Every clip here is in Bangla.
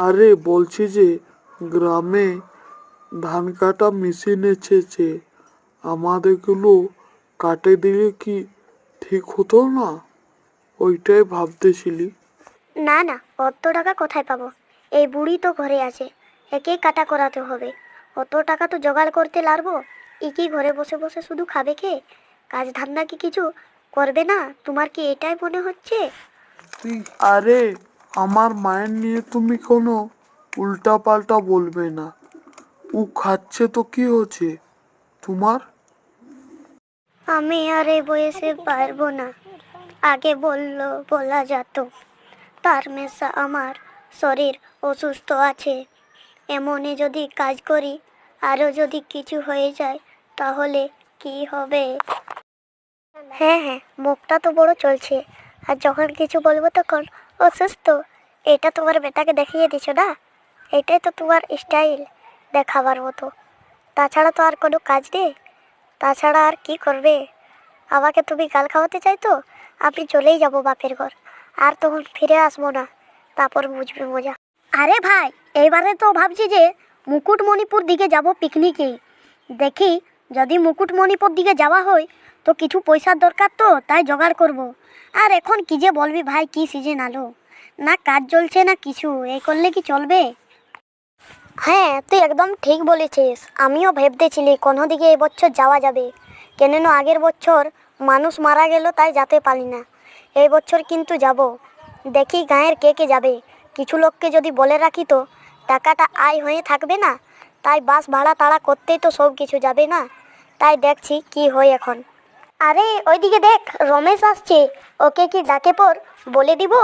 আরে বলছি যে গ্রামে ধান কাটা মেশিন এসেছে, আমাদেরগুলো কাটে দিলে কি ঠিক হতো না? ওইটাই ভাবতেছিলি। না না, অত টাকা কোথায় পাবো? এই বুড়ি তো ঘরে আছে, একেই কাটা করাতে হবে। অত টাকা তো জোগাড় করতে লাগবো। ই কি ঘরে বসে বসে শুধু খাবে খেয়ে, কাজ ধান্দা কি কিছু করবে না? তোমার কি এটাই মনে হচ্ছে? আরে আমার মায়ের নিয়ে তুমি কোনো উল্টা পাল্টা বলবে না। ও খাচ্ছে তো কি হচ্ছে তোমার? আমি আর এই বয়সে পারবো না। আগে বলা যেত। তার মেশা আমার শরীর অসুস্থ আছে। এমনই যদি কাজ করি, আরও যদি কিছু হয়ে যায়, তাহলে কি হবে? হ্যাঁ হ্যাঁ, মুখটা তো বড় চলছে, আর যখন কিছু বলবো তখন অসুস্থ। এটা তোমার বেটাকে দেখিয়ে দিছো না? এটাই তো তোমার স্টাইল দেখাবার মতো। তাছাড়া তো আর কোনো কাজ নেই। তাছাড়া আর কি করবে? আমাকে তুমি গাল খাওয়াতে চাই তো আমি চলেই যাব বাপের ঘর, আর তখন ফিরে আসবো না। তারপর বুঝবে মজা। আরে ভাই, এইবারে তো ভাবছি যে মুকুটমণিপুর দিকে যাব পিকনিকে। দেখি, যদি মুকুটমণিপুর দিকে যাওয়া হয় তো কিছু পয়সার দরকার, তো তাই জোগাড় করব। আর এখন কি যে বলবি ভাই, কি সিজন আলো, না কাজ চলছে না কিছু, এই করলে কি চলবে? হ্যাঁ, তুই একদম ঠিক বলেছিস। আমিও ভাবতেছিলি কোনো দিকে এবছর যাওয়া যাবে। কেননা আগের বছর মানুষ মারা গেল, তাই যেতে পারি না। এই বছর কিন্তু যাব। দেখি গাঁয়ের কে কে যাবে। কিছু লোককে যদি বলে রাখি তো টাকাটা আয় হয়ে থাকবে না। তাই বাস ভাড়া তাড়া করতেই তো সব কিছু যাবে না। তাই দেখছি কি হয় এখন। আরে ওইদিকে দেখ, রমেশ আসছে। ওকে কি ডাকে পর বলে দিব?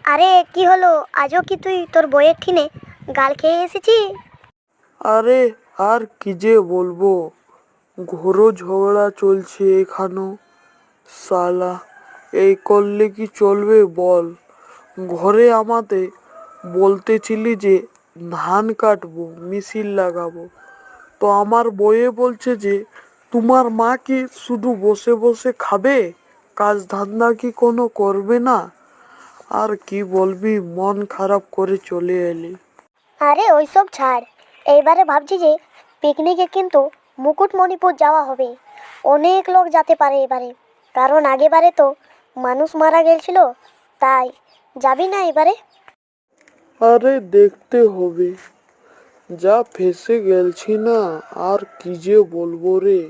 আরে কি হলো, আজও কি তুই তোর বইয়ের ঠিনে গাল খেয়ে এসেছি? আরে আর কি যে বলবো, ঘোর ঝগড়া চলছে এখানো। শালা, এই করলে কি চলবে বল? ঘরে আমাদের বলতেছিলি যে ধান কাটবো, মেশিন লাগাবো, তো আমার বইয়ে বলছে যে তোমার মা কি শুধু বসে বসে খাবে, কাজ ধান্দা কি কোনো করবে না? আর কি বলবি, মন খারাপ করে চলে এলি। আরে ওইসব ছাড়। এইবারে ভাবছি যে পিকনিকে কিন্তু মুকুটমণিপুর যাওয়া হবে। অনেক লোক যেতে পারে এবারে, কারণ আগেবারে তো মানুষ মারা গেছিল। তাই যাবি না এবারে? আরে দেখতে হবে, যা ফেসে গেলছি না, আর কি যে বলবো রে।